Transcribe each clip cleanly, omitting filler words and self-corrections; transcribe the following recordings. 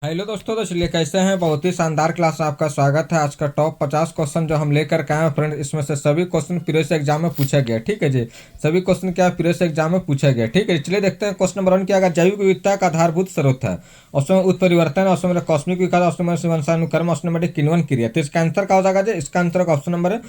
Hello दोस्तों, तो चलिए कैसे हैं। बहुत ही शानदार क्लास में आपका स्वागत है। आज का टॉप 50 क्वेश्चन जो हम लेकर के आए हैं फ्रेंड, इसमें से सभी क्वेश्चन प्रीवियस एग्जाम में पूछा गया। ठीक है जी, सभी क्वेश्चन क्या प्रीवियस एग्जाम में पूछा गया। ठीक है, चलिए देखते हैं। क्वेश्चन नंबर 1 क्या है। जैविक विविधता का आधारभूत स्रोत है। ऑप्शन में उत्परिवर्तन, ऑप्शन में कॉस्मिक विकास, ऑप्शन में वंशानुक्रम, ऑप्शन नंबर किण्वन क्रिया। तो इसका आंसर क्या हो जाएगा जी। इसका आंसर का ऑप्शन नंबर है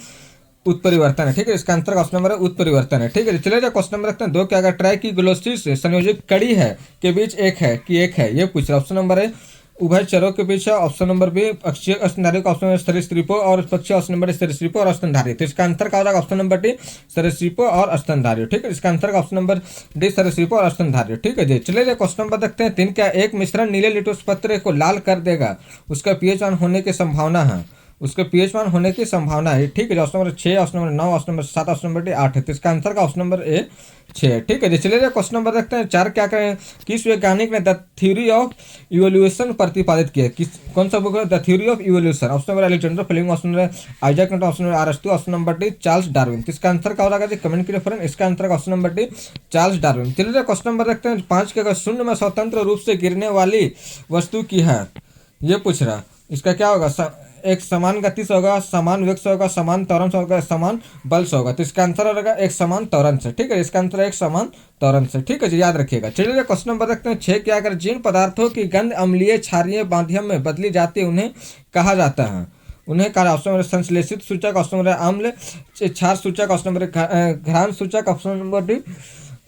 उत्परिवर्तन है। ठीक है, इसका आंसर का ऑप्शन नंबर है उत्परिवर्तन है। ठीक है, चलिए क्वेश्चन नंबर रखते हैं 2 क्या, अगर ट्राइकीग्लोसिस संयोजित कड़ी है के बीच एक है ये पूछ रहा है। ऑप्शन नंबर है उभयचरों के बीच है। ऑप्शन नंबर बी पक्षीय स्तनधारी का, ऑप्शन नंबर सरीसृपों और पक्षी, ऑप्शन नंबर सरीसृपों और स्तनधारी। तो इसका आंसर क्या हो जाएगा। ऑप्शन नंबर डी सरीसृपों और स्तनधारी। ठीक है, इसका आंसर का ऑप्शन नंबर डी सरीसृपों और स्तनधारी। ठीक है जी, चलिए क्वेश्चन नंबर देखते हैं 3 क्या, एक मिश्रण नीले लिटमस पत्र को लाल कर देगा, उसका पीएच वन होने की संभावना है। उसके पीएच वन होने की संभावना है। ठीक है, option number 6, option number 9, option number 7, option number D 8 है। तो इसका आंसर का ऑप्शन नंबर ए 6 है। ठीक है, चलिए क्वेश्चन नंबर देखते हैं 4 क्या करें, किस वैज्ञानिक ने द थ्योरी ऑफ इवोल्यूशन प्रतिपादित किया। किस कौन सा बुक है, the theory of evolution. Option number Alexander Fleming, option number Isaac Newton, option number अरस्तु, option number D Charles Darwin. तो इसका आंसर क्या हो जाएगा, कमेंट करिए फ्रेंड। इसका आंसर का option number D Charles Darwin. चलिए क्वेश्चन नंबर देखते हैं 5 के, अगर शून्य में स्वतंत्र रूप से गिरने वाली वस्तु की है, ये पूछ रहा। इसका क्या होगा, एक समान गति से होगा, समान वेग से होगा, समान त्वरण से होगा, समान बल से होगा। तो इसका आंसर होगा एक समान त्वरण से। ठीक है, इसका आंसर एक समान त्वरण से। ठीक है जी, याद रखिएगा। चलिए क्वेश्चन नंबर देखते हैं 6 क्या, अगर जिन पदार्थों की गंध अम्लीय क्षारीय माध्यम में बदली जाती है उन्हें कहा जाता है। उन्हें कहा, ऑप्शन नंबर संश्लेषित सूचक, ऑप्शन नंबर अम्ल क्षार सूचक, ऑप्शन नंबर घ्राण सूचक, ऑप्शन नंबर डी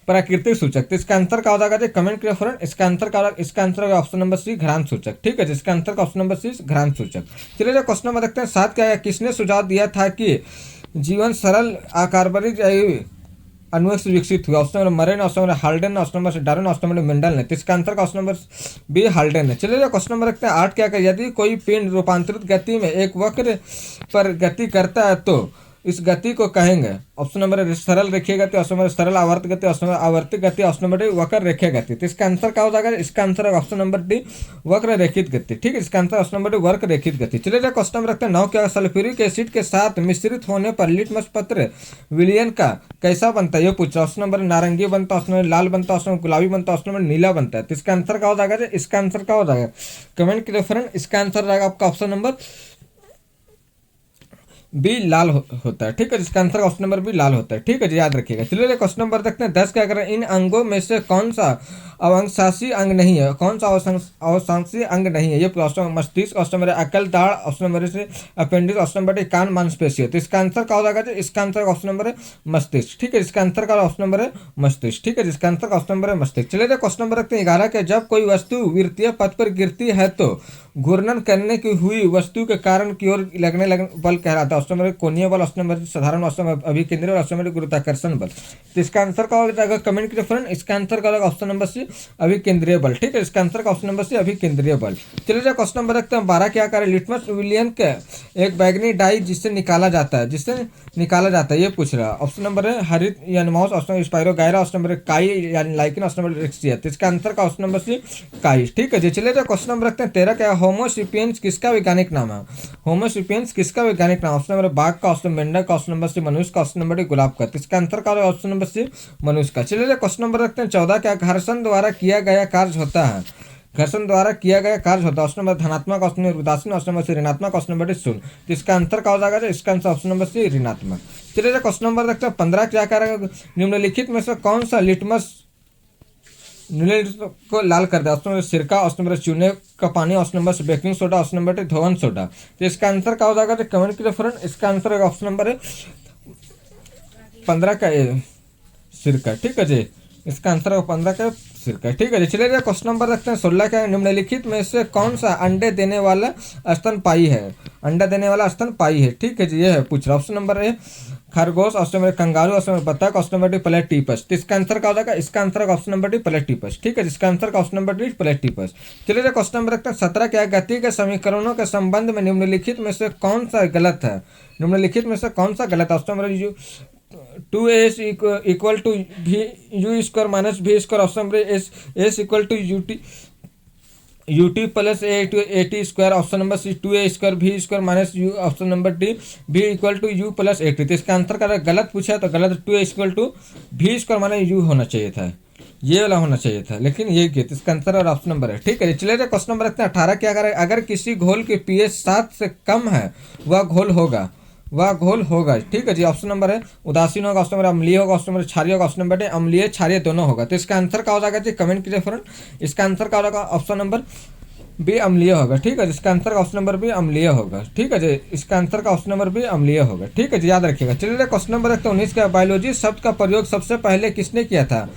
प्राकृतिक सूचक। तो इसका आंसर क्या हो जाएगा, कमेंट करिए फ्रेंड। इसका आंसर क्या होगा, इसका आंसर होगा ऑप्शन नंबर सी घ्राण सूचक। ठीक है, इसका आंसर का ऑप्शन नंबर सी घ्राण सूचक। चलिए क्वेश्चन नंबर देखते हैं 7 क्या है, किसने सुझाव दिया था कि जीवन सरल आकारबरी अणुओं से विकसित हुआ। ऑप्शन नंबर मरेन, option number Haldane, option number Darwin, option number Mendel ने। तो इसका आंसर का ऑप्शन नंबर बी हाल्डेन है। चलिए क्वेश्चन नंबर रखते हैं 8 क्या, यदि कोई पिंड रूपांतरित गति में एक वक्र पर गति करता है तो इस गति को कहेंगे। ऑप्शन नंबर सरल रेखीय गति, ऑप्शन नंबर सरल आवर्त गति, ऑप्शन नंबर आवर्तित गति, ऑप्शन नंबर डी वक्र रेखीय गति। तो इसका आंसर क्या हो जाएगा, इसका आंसर है ऑप्शन नंबर डी वक्र रेखित गति। ठीक है, इसका आंसर ऑप्शन नंबर डी वक्र रेखित गति। चलिए क्वेश्चन नंबर रखते हैं 9 क्या, सल्फ्यूरिक एसिड के साथ मिश्रित होने पर लिटमस पत्र विलयन का कैसा बनता है, ये पूछ रहा। ऑप्शन नंबर नारंगी बनता, ऑप्शन नंबर लाल बनता, ऑप्शन नंबर गुलाबी बनता, ऑप्शन नंबर नीला बनता है। तो इसका आंसर क्या हो जाएगा, इसका आंसर क्या हो जाएगा, कमेंट करिए फ्रेंड। इसका आंसर रहेगा आपका ऑप्शन नंबर बी लाल होता है। ठीक है, इसका आंसर ऑप्शन नंबर बी लाल होता है। ठीक है जी, याद रखिएगा। चलिए क्वेश्चन नंबर देखते हैं 10 क्या करें, इन अंगों में से कौन सा अवंशासी अंग नहीं है, कौन सा अवशांशी अंग नहीं है, ये ऑप्शन मस्तिष्क, ऑप्शन नंबर अकल दाढ़, ऑप्शन नंबर से अपेंडिक्स, ऑप्शन नंबर कान मांसपेशी है। तो इसका आंसर क्या हो जाएगा, इसका आंसर ऑप्शन नंबर है मस्तिष्क। ठीक है, इसका आंसर का ऑप्शन नंबर है मस्तिष्क। ठीक है, इसका आंसर का ऑप्शन नंबर है मस्तिष्क। चलिए क्वेश्चन नंबर रखते हैं 11 के, जब कोई वस्तु वृत्तीय पथ पर गिरती है तो घूर्णन करने की हुई वस्तु के कारण की ओर लगने बल कहलाता है। ऑप्शन नंबर कोणीय बल, ऑप्शन नंबर साधारण, ऑप्शन नंबर अभिकेंद्रीय, ऑप्शन नंबर गुरुत्वाकर्षण बल। तो इसका आंसर क्या होगा, अगर कमेंट करिए फ्रेंड। इसका आंसर क्या होगा, ऑप्शन नंबर सी अभिकेंद्रीय बल। ठीक है, इसका आंसर का ऑप्शन नंबर सी अभिकेंद्रीय बल। चलिए क्वेश्चन नंबर रखते हैं 12 क्या करें, लिटमस विलियन के एक बैगनी डाई जिससे निकाला जाता है, ये पूछ रहा है। ऑप्शन नंबर है हरित यानी moss, option number spirogyra, option number काई यानी लाइकिन, ऑप्शन नंबर रिक्सिया। तो इसका आंसर का ऑप्शन नंबर सी काई। ठीक है जी, चलिए क्वेश्चन नंबर रखते हैं 13 क्या, होमोसिपियंस किसका वैज्ञानिक नाम है। होमोसिपियंस किसका वैज्ञानिक नाम, ऑप्शन नंबर बाघ का, ऑप्शन मेंढक का, ऑप्शन नंबर सी मनुष्य का, ऑप्शन नंबर गुलाब का। तो इसका आंसर का ऑप्शन नंबर सी मनुष्य का। चलिए क्वेश्चन नंबर रखते हैं 14 क्या, घर्षण द्वारा किया गया कार्य होता है। घर्षण द्वारा किया गया कार्य होता है, ऑप्शन नंबर धनात्मक, ऑप्शन नंबर उदासीन, ऑप्शन नंबर सी ऋणात्मक, ऑप्शन नंबर शून्य। तो इसका आंसर क्या हो जाएगा, इसका आंसर ऑप्शन नंबर सी ऋणात्मक। चलिए क्वेश्चन नंबर रखते हैं 15 क्या करेगा, निम्नलिखित में से कौन सा लिटमस को लाल कर दिया। ऑप्शन नंबर सिरका, ऑप्शन नंबर चूने का पानी, option number baking soda, option number धोवन सोडा। तो इसका आंसर क्या हो जाएगा, कमेंट करिए फ्रेंड। इसका आंसर है ऑप्शन नंबर 15 का सिरका। ठीक है जी, इसका आंसर है 15 का सिरका। ठीक है जी, चलिए क्वेश्चन नंबर रखते हैं 16 का, निम्नलिखित में से कौन सा अंडे देने वाला स्तनपायी है, अंडा देने वाला स्तनपायी है। ठीक है जी, ये है पूछ रहा। ऑप्शन नंबर है खरगोश, option number kangaroo, option number बतख, ऑप्शन नंबर डी प्लेटिपस। तो इसका आंसर क्या हो जाएगा, इसका आंसर का ऑप्शन नंबर डी प्लेटिपस। ठीक है, इसका आंसर का ऑप्शन नंबर डी प्लेटिपस। चलिए क्वेश्चन नंबर रखते हैं 17 क्या, गति के समीकरणों के संबंध में निम्नलिखित में से कौन सा गलत है, निम्नलिखित में से कौन सा गलत है। Option number 2s equal to v u square minus v square, option number S equal to u t plus a t square, option number C 2a square v square minus u, option number D v equal to you plus a t. तो इसका answer का गलत पूछा है तो गलत 2a equal to भी square minus you होना चाहिए था। ये वाला होना चाहिए था, लेकिन ये किया, तो इसका आंसर और ऑप्शन नंबर है। ठीक है, चलिए क्वेश्चन नंबर रखते हैं 18 क्या करें, अगर किसी घोल की पीएच 7 से कम है वह घोल होगा, वह घोल होगा। ठीक है जी, ऑप्शन नंबर है उदासीन होगा, ऑप्शन नंबर अम्लीय होगा, ऑप्शन नंबर क्षारीय होगा, ऑप्शन नंबर अम्लीय क्षारीय दोनों होगा। तो इसका आंसर क्या हो जाएगा जी, कमेंट कीजिए फ्रेंड। इसका आंसर क्या होगा, ऑप्शन नंबर बी अम्लीय होगा। ठीक है, इसका आंसर का ऑप्शन नंबर बी अम्लीय होगा। ठीक है जी, इसका आंसर का ऑप्शन नंबर बी अम्लीय होगा। ठीक है जी, याद रखिएगा। चलिए क्वेश्चन नंबर 19 का, बायोलॉजी शब्द का प्रयोग सबसे पहले किसने किया था।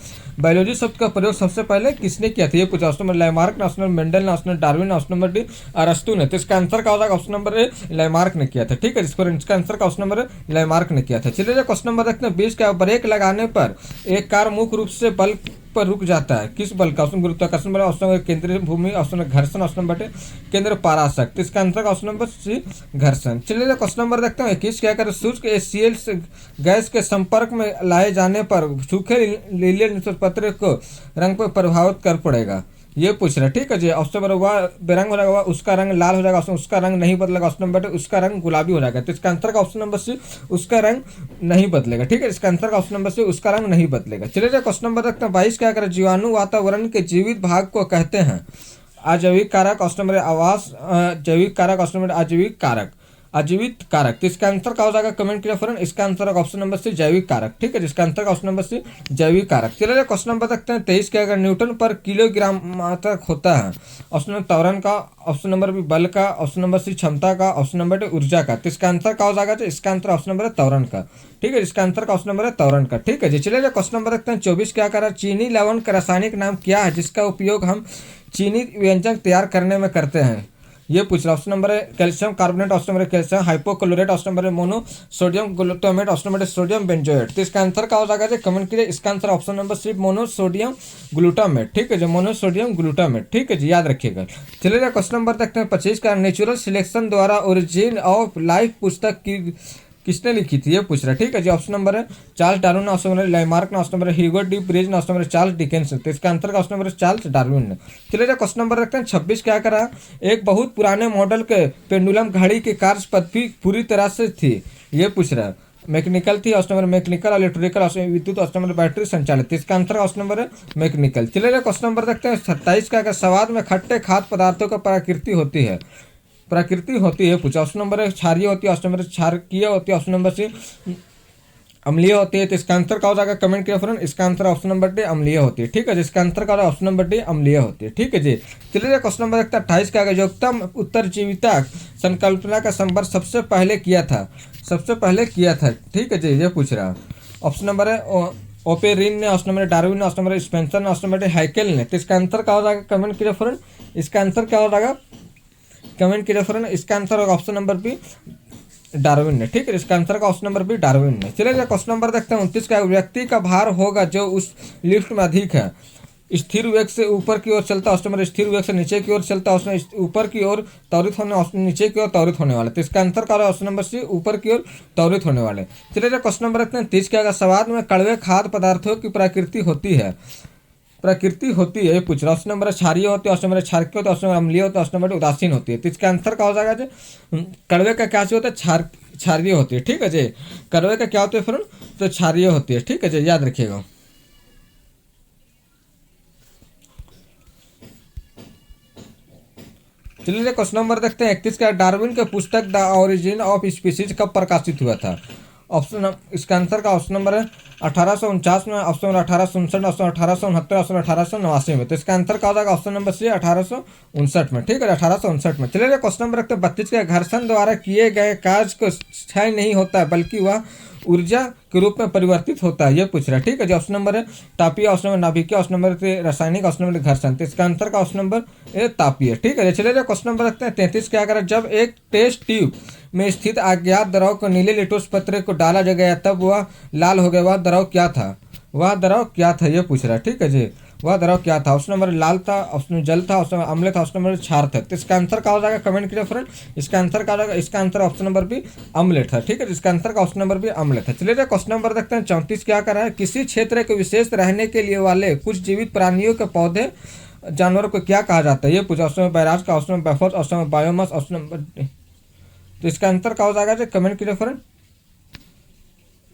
बायोलॉजी शब्द का प्रयोग सबसे पहले किसने किया था, ये पूछा। ऑप्शन नंबर लैमार्क ने, ऑप्शन नंबर मेंडल ने, ऑप्शन नंबर डार्विन ने, ऑप्शन नंबर डी अरस्तु ने। तो इसका आंसर का हो जाएगा ऑप्शन नंबर ए लैमार्क ने किया था। ठीक है, इसका आंसर का ऑप्शन नंबर लैमार्क ने किया था। चलिए क्वेश्चन नंबर देखते हैं 20 का, ब्रेक लगाने पर एक कार मुख्य रूप से बल पर रुक जाता है, किस बल का। ऑप्शन गुरुत्वाकर्षण बल, ऑप्शन नंबर केंद्रीय भूमि, ऑप्शन नंबर घर्षण, ऑप्शन नंबर केंद्र पाराशक्त। इसका आंसर का ऑप्शन नंबर सी घर्षण। चलिए क्वेश्चन नंबर देखते हैं 21 क्या कर, शुष्क HCl गैस के संपर्क में लाए जाने पर सूखे लीले पत्र को रंग पर प्रभावित कर पड़ेगा, ये पूछ रहा है। ठीक है जी, ऑप्शन नंबर वह बेरंग हो जाएगा, उसका रंग लाल हो जाएगा, ऑप्शन उसका रंग नहीं बदलेगा, ऑप्शन नंबर उसका रंग गुलाबी हो जाएगा। तो इसका आंसर का ऑप्शन नंबर सी उसका रंग नहीं बदलेगा। ठीक है, इसका आंसर का ऑप्शन नंबर सी उसका रंग नहीं बदलेगा। चलिए क्वेश्चन नंबर रखते हैं 22 क्या करें, जीवाणु वातावरण के जीवित भाग को कहते हैं आजैविक कारक, ऑप्शन नंबर आवास जैविक कारक, ऑप्शन नंबर आजीविक कारक, आजीवित कारक। तो इसका आंसर क्या हो जाएगा, कमेंट करिए फ्रेंड। इसका आंसर ऑप्शन नंबर सी जैविक कारक। ठीक है, जिसका आंसर ऑप्शन नंबर सी जैविक कारक। चलिए क्वेश्चन नंबर देखते हैं 23 के, अगर न्यूटन पर किलोग्राम मात्रक होता है, ऑप्शन नंबर त्वरण का, ऑप्शन नंबर बी बल का, ऑप्शन नंबर सी क्षमता का, ऑप्शन नंबर डी ऊर्जा का। तो इसका आंसर क्या हो जाएगा, इसका आंसर ऑप्शन नंबर है त्वरण का। ठीक है, इसका आंसर का ऑप्शन नंबर है त्वरण का। ठीक है जी, चलिए क्वेश्चन नंबर देखते हैं 24 क्या करा, चीनी लवण का रासायनिक नाम क्या है जिसका उपयोग हम चीनी व्यंजन तैयार करने में करते हैं, ये पूछ रहा। ऑप्शन नंबर है calcium carbonate, option number calcium हाइपोक्लोरेट, option number mono sodium glutamate, option number sodium benzoate. तो इसका आंसर क्या हो जाएगा, कमेंट कीजिए। इसका आंसर ऑप्शन नंबर सिर्फ मोनो सोडियम ग्लूटामेट। ठीक है जी, मोनो सोडियम ग्लूटामेट। ठीक है जी, याद रखिएगा। चलिए क्वेश्चन नंबर देखते हैं 25 का, नेचुरल सिलेक्शन द्वारा ओरिजिन ऑफ लाइफ पुस्तक की किसने लिखी थी, ये पूछ रहा है। ठीक है जी, ऑप्शन नंबर है Charles Darwin, option number Lamarck ने, option number Hugo de Vries ने, ऑप्शन नंबर चार्ल्स डिकेंस। तो इसका आंसर का ऑप्शन नंबर चार्ल्स डार्विन ने। चलिए क्वेश्चन नंबर रखते हैं 26 क्या करा, एक बहुत पुराने मॉडल के पेंडुलम घड़ी की कार्य पद्धति पूरी तरह से थी, ये पूछ रहा है। मैकेनिकल थी, option number mechanical, electrical, option विद्युत, ऑप्शन नंबर बैटरी संचालित। इसका आंसर ऑप्शन नंबर है मैकेनिकल। चलिए क्वेश्चन नंबर देखते हैं 27 का, स्वाद में खट्टे खाद्य पदार्थों का प्रकृति होती है, प्रकृति होती है पूछा। ऑप्शन नंबर है क्षारीय होती है, ऑप्शन नंबर क्षारकीय होती है, ऑप्शन नंबर सी अम्लीय होती है। तो इसका आंसर क्या हो जाएगा, कमेंट किया फ्रेंड। इसका आंसर ऑप्शन नंबर डी अम्लीय होती है। ठीक है, जिसका आंसर क्या ऑप्शन नंबर डी अम्लीय होती है। ठीक है जी, चलिए क्वेश्चन नंबर 28 का, योगतम उत्तरजीविता संकल्पना का संवर्ष सबसे पहले किया था, सबसे पहले किया था। ठीक है जी, ये पूछ रहा। ऑप्शन नंबर है ओपेरिन ने, ऑप्शन नंबर डार्विन ने, ऑप्शन नंबर स्पेंसर ने, ऑप्शन नंबर हैकेल ने। तो इसका आंसर क्या हो जाएगा, कमेंट किया फ्रेंड। इसका आंसर क्या हो जाएगा, कमेंट किया फ्रेंड। इसका आंसर होगा ऑप्शन नंबर बी डार्विन ने। ठीक है, इसका आंसर का ऑप्शन नंबर बी डार्विन ने। चलिए क्वेश्चन नंबर देखते हैं 29 का, व्यक्ति का भार होगा जो उस लिफ्ट में अधिक है, स्थिर वेग से ऊपर की ओर चलता है, ऑप्शन नंबर स्थिर वेग से नीचे की ओर चलता है, ऑप्शन ऊपर की ओर त्वरित होने, ऑप्शन नीचे की ओर त्वरित होने वाले। तो इसका आंसर क्या है, ऑप्शन नंबर सी ऊपर की ओर त्वरित होने वाले। चलिए क्वेश्चन नंबर देखते हैं 30 का, स्वाद में कड़वे खाद्य पदार्थों की प्रकृति होती है, प्रकृति होती है, ये पूछ रहा। ऑप्शन नंबर क्षारीय होती है, ऑप्शन नंबर क्षारकीय होती है, ऑप्शन नंबर अम्लीय होता है, ऑप्शन नंबर उदासीन होती है। तो इसका आंसर क्या हो जाएगा जी, कड़वे का क्या होता है, क्षारीय होती है। ठीक है जी, कड़वे का क्या होता है फ्रेंड, तो क्षारीय होती है। ठीक है जी, याद रखिएगा। चलिए क्वेश्चन नंबर देखते हैं 31 का, डार्विन के पुस्तक द ओरिजिन ऑफ स्पीसीज कब प्रकाशित हुआ था। ऑप्शन इसका आंसर का ऑप्शन नंबर है 1849 में, ऑप्शन नंबर 1859, ऑप्शन 1869, ऑप्शन 1889 में। तो इसका आंसर क्या हो जाएगा, ऑप्शन नंबर सी 1859 में। ठीक है, 1859 में। चलिए क्वेश्चन नंबर रखते हैं 32 का, घर्षण द्वारा किए गए कार्य को क्षय नहीं होता है बल्कि वह ऊर्जा के रूप में परिवर्तित होता है, ये पूछ रहा है। ठीक है जी, ऑप्शन नंबर है तापीय, ऑप्शन नंबर नाभिकीय, ऑप्शन नंबर रासायनिक, ऑप्शन नंबर घर्षण। तो इसका आंसर का ऑप्शन नंबर ए तापीय। ठीक है, चलिए क्वेश्चन नंबर रखते हैं 33 क्या करें, जब एक टेस्ट ट्यूब में स्थित अज्ञात द्रव को नीले लिटोस पत्र को डाला गया तब वह लाल हो गया, वह द्रव क्या था, वह द्रव क्या था, ये पूछ रहा है। ठीक है जी, वह द्रव क्या था। ऑप्शन नंबर लाल था, ऑप्शन जल था, ऑप्शन नंबर अम्ल था, ऑप्शन नंबर क्षार था। तो इसका आंसर क्या हो जाएगा, कमेंट करिए फ्रेंड। इसका आंसर क्या हो जाएगा, इसका आंसर ऑप्शन नंबर बी अम्ल था। ठीक है, इसका आंसर का ऑप्शन नंबर बी अम्ल था। चलिए क्वेश्चन नंबर देखते हैं 34 क्या कर रहा है, किसी क्षेत्र के विशेष रहने के लिए वाले कुछ जीवित प्राणियों के पौधे जानवरों को क्या कहा जाता है, ये पूछा। ऑप्शन नंबर बैराज का, ऑप्शन नंबर बैफोस, option number biomass, option number. तो इसका आंसर क्या हो जाएगा, कमेंट कीजिए फ्रेंड।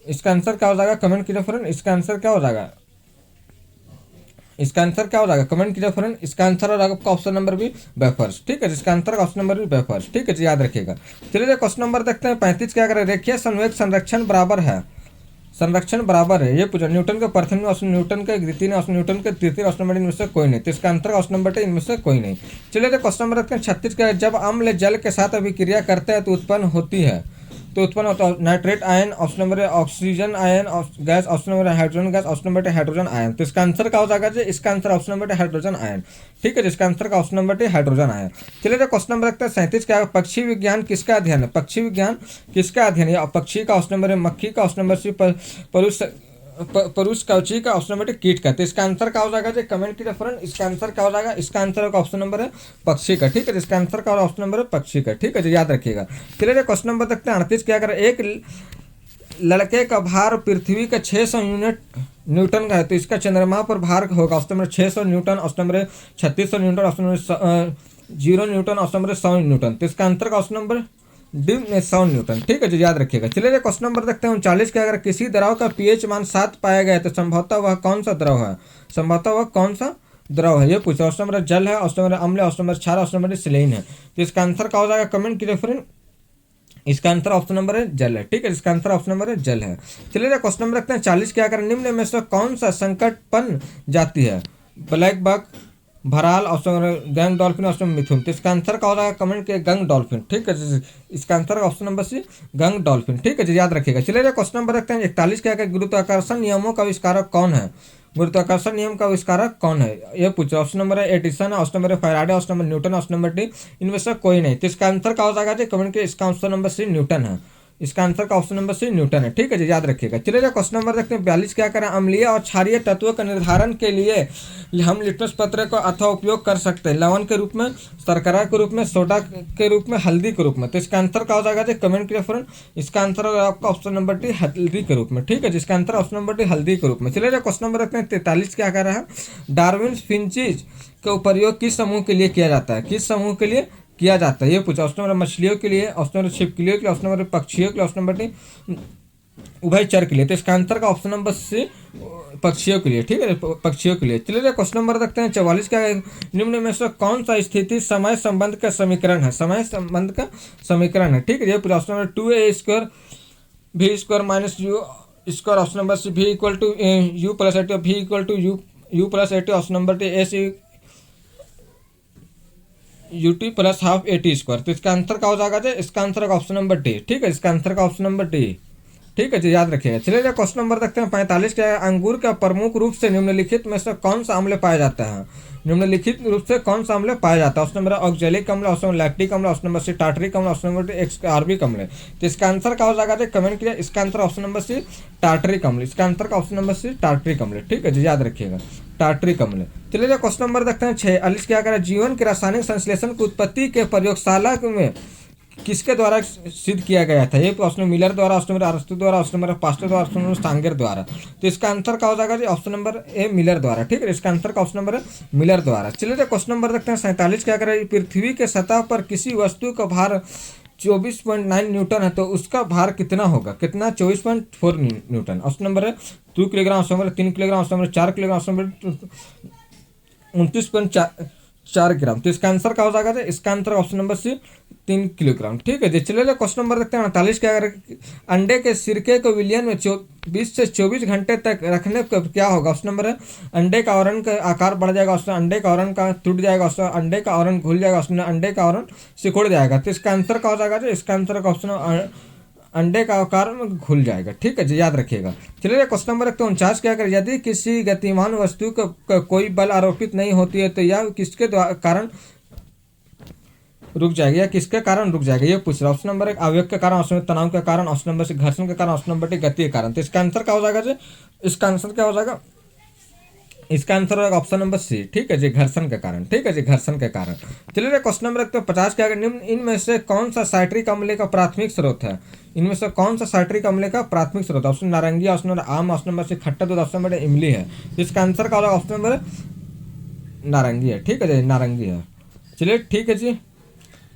इसका आंसर क्या हो जाएगा, कमेंट कीजिए फ्रेंड। इसका आंसर क्या हो जाएगा, इसका आंसर क्या हो जाएगा, कमेंट कीजिए फ्रेंड। इसका आंसर हो जाएगा आपका ऑप्शन नंबर बी, वेफर्स। ठीक है, इसका आंसर का ऑप्शन नंबर बी, वेफर्स। ठीक है जी, याद रखिएगा। चलिए क्वेश्चन नंबर देखते हैं 35 क्या करें, रेखीय संवेग संरक्षण बराबर है, संरक्षण बराबर है, ये पूछा न्यूटन के प्रथम ऑप्शन, न्यूटन के द्वितीय ऑप्शन, न्यूटन के तृतीय ऑप्शन नंबर इनमें से कोई नहीं। तो इसका आंसर ऑप्शन नंबर टी, इनमें से कोई नहीं। चलिए क्वेश्चन नंबर रखते हैं 36 का, जब अम्ल जल के साथ अभिक्रिया करते हैं तो उत्पन्न होती है, तो उत्पन्न होता है nitrate ion, option number oxygen ion gas, option number hydrogen gas, option number hydrogen ion. तो इसका आंसर क्या हो जाएगा जी, इसका answer option number hydrogen ion. ठीक है, जिसका आंसर का ऑप्शन नंबर हाइड्रोजन आयन। चलिए क्वेश्चन नंबर रखते हैं 37 क्या, पक्षी विज्ञान किसका अध्ययन है, पक्षी विज्ञान किसका अध्ययन है, पक्षी का ऑप्शन नंबर है, मक्खी का ऑप्शन नंबर सी, परुष कवची का ऑप्शन नंबर कीट का। तो इसका आंसर क्या हो जाएगा जी, कमेंट कीजिए फ्रेंड। इसका आंसर क्या हो जाएगा, इसका आंसर का ऑप्शन नंबर है पक्षी का। ठीक है, इसका आंसर का ऑप्शन नंबर है पक्षी का। ठीक है जी, याद रखिएगा। चलिए क्वेश्चन नंबर देखते हैं 38 क्या करें, एक लड़के का भार पृथ्वी का 600 यूनिट न्यूटन का है, तो इसका चंद्रमा पर भार होगा option number 600 Newton, option number 3600 Newton, option number 0 Newton, option number 100 Newton. तो इसका आंसर का ऑप्शन नंबर डी में 100 न्यूटन। ठीक है जी, याद रखिएगा। चलिए क्वेश्चन नंबर देखते हैं 39 के, अगर किसी द्रव का पीएच मान 7 पाया गया है तो संभवतः वह कौन सा द्रव है, संभवतः वह कौन सा द्रव है, ये पूछा। ऑप्शन नंबर जल है, ऑप्शन नंबर अम्ल, ऑप्शन नंबर क्षार, ऑप्शन नंबर सेलेन है। तो इसका आंसर क्या हो जाएगा, कमेंट कीजिए फ्रेंड। इसका आंसर ऑप्शन नंबर है जल है। ठीक है, इसका आंसर ऑप्शन नंबर है जल है। चलिए क्वेश्चन नंबर रखते हैं 40 क्या करें, निम्न में से कौन सा संकटपन जाती है, ब्लैक बक, भराल, ऑप्शन गंग डॉल्फिन, ऑप्शन मिथुन। तो इसका आंसर क्या हो जाएगा, कमेंट किए गंग डॉल्फिन। ठीक है, इसका आंसर ऑप्शन नंबर सी, गंग डॉल्फिन। ठीक है जी, याद रखिएगा। चलिए क्वेश्चन नंबर रखते हैं 41 क्या करें, गुरुत्वाकर्षण नियमों का आविष्कारक कौन है, गुरुत्वाकर्षण नियम का आविष्कारक कौन है, ये पूछो। ऑप्शन नंबर है एडिसन, ऑप्शन नंबर है Faraday, option number Newton, option number D इनमें से कोई नहीं। तो इसका आंसर क्या हो जाएगा जी, कमेंट के इसका ऑप्शन नंबर सी न्यूटन है। इसका आंसर का ऑप्शन नंबर सी न्यूटन है। ठीक है जी, याद रखिएगा। चलिए क्वेश्चन नंबर देखते हैं 42 क्या करें, अम्लीय और क्षारीय तत्वों का निर्धारण के लिए हम लिटमस पत्र का अथवा उपयोग कर सकते हैं, लवण के रूप में, शर्करा के रूप में, सोडा के रूप में, हल्दी के रूप में। तो इसका आंसर क्या हो जाएगा जी, कमेंट कीजिए फ्रेंड। इसका आंसर होगा आपका ऑप्शन नंबर डी, हल्दी के रूप में। ठीक है, जिसका आंसर ऑप्शन नंबर डी, हल्दी के रूप में। चलिए क्वेश्चन नंबर रखते हैं 43 क्या कर रहा है, डार्विन फिंचीज का प्रयोग किस समूह के लिए किया जाता है, किस समूह के लिए किया जाता है, ये पूछा। ऑप्शन नंबर मछलियों के लिए, ऑप्शन नंबर छिपकलियों के लिए, ऑप्शन नंबर पक्षियों के लिए, ऑप्शन नंबर डी उभयचर के लिए। तो इसका आंसर का ऑप्शन नंबर सी, पक्षियों के लिए। ठीक है, पक्षियों के लिए। चलिए क्वेश्चन नंबर रखते हैं 44 का, निम्न में से कौन सा स्थिति समय संबंध का समीकरण है, समय संबंध का समीकरण है। ठीक है, ये पूरा। Option number 2a² v square minus U square, option number C v equal to you plus AT, v equal to you plus AT, option number D S UT plus half AT square. तो इसका answer क्या हो जाएगा जी, इसका answer का option number D. ठीक है, इसका आंसर का ऑप्शन नंबर डी। ठीक है जी, याद रखिएगा। चलिए क्वेश्चन नंबर देखते हैं 45 क्या है, अंगूर का प्रमुख रूप से निम्नलिखित में से कौन सा अम्ल पाया जाता है, निम्नलिखित रूप से कौन सा अम्ल पाया जाता है। ऑप्शन नंबर ऑक्जेलिक अम्ल, ऑप्शन नंबर लैक्टिक अम्ल, ऑप्शन नंबर सी टार्टरिक अम्ल, ऑप्शन नंबर डी एक्सकार्बिक अम्ल। तो इसका आंसर क्या हो जाएगा जी, कमेंट कीजिए। इसका answer option number C tartaric अम्ल। इसका आंसर का ऑप्शन नंबर सी टार्टरिक अम्ल। ठीक है जी, याद रखिएगा, टार्टरिक अम्ल। चलिए क्वेश्चन नंबर देखते हैं 46 क्या करें, जीवन के रासायनिक संश्लेषण की उत्पत्ति के प्रयोगशाला में किसके द्वारा सिद्ध किया गया था, ये ऑप्शन मिलर द्वारा, ऑप्शन नंबर अरस्तु द्वारा, ऑप्शन नंबर पास्टर द्वारा, ऑप्शन नंबर सांगर द्वारा। तो इसका आंसर क्या हो जाएगा जी, ऑप्शन नंबर ए मिलर द्वारा। ठीक है, इसका आंसर का ऑप्शन नंबर है मिलर द्वारा। चलिए क्वेश्चन नंबर देखते हैं 47 क्या करें, पृथ्वी के सतह पर किसी वस्तु का भार 24.9 न्यूटन है तो उसका भार कितना होगा, कितना, 24.4 न्यूटन। ऑप्शन नंबर है 2 kilogram, option number 3 kilogram, option number 4 kilogram, option number 29.4 gram. तो इसका आंसर क्या हो जाएगा, इसका answer option number C 3 kilogram. ठीक है जी। चलिए क्वेश्चन नंबर देखते हैं 48 क्या करें, अंडे के सिरके को विलियन में 20 से 24 घंटे तक रखने पर क्या होगा। ऑप्शन नंबर है अंडे का आवरण का आकार बढ़ जाएगा, ऑप्शन अंडे का आवरण का टूट जाएगा, ऑप्शन अंडे का आवरण घुल जाएगा, ऑप्शन अंडे का आवरण सिकुड़ जाएगा। तो इसका आंसर क्या हो जाएगा, इसका आंसर का ऑप्शन अंडे का आकार में घुल जाएगा। ठीक है जी, याद रखिएगा। चलिए क्वेश्चन नंबर 49 क्या करें, यदि किसी गतिमान वस्तु को कोई बल आरोपित नहीं होती है तो यह किसके कारण रुक जाएगी, या किसके कारण रुक जाएगा, ये पूछ रहा। ऑप्शन नंबर 1 आवेग के कारण, ऑप्शन तनाव के कारण, ऑप्शन नंबर 2 घर्षण के कारण, ऑप्शन नंबर 3 गति के कारण। तो इसका आंसर क्या हो जाएगा जी, इसका आंसर क्या हो जाएगा, इसका आंसर होगा ऑप्शन नंबर सी। ठीक है जी, घर्षण के कारण। ठीक है जी, घर्षण के कारण। चलिए क्वेश्चन नंबर 50 क्या, निम्न इनमें से कौन सा साइट्रिक अम्ल का प्राथमिक स्रोत है, इनमें से कौन सा साइट्रिक अम्ल का प्राथमिक स्रोत। ऑप्शन नारंगी, ऑप्शन नंबर आम, ऑप्शन नंबर सी खट्टा दूध, ऑप्शन नंबर इमली है। इसका आंसर क्या होगा, ऑप्शन नंबर नारंगी है। ठीक है जी, नारंगी है। चलिए ठीक है जी,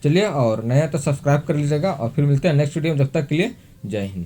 चलिए और नया तो सब्सक्राइब कर लीजिएगा और फिर मिलते हैं नेक्स्ट वीडियो में। जब तक के लिए जय हिंद।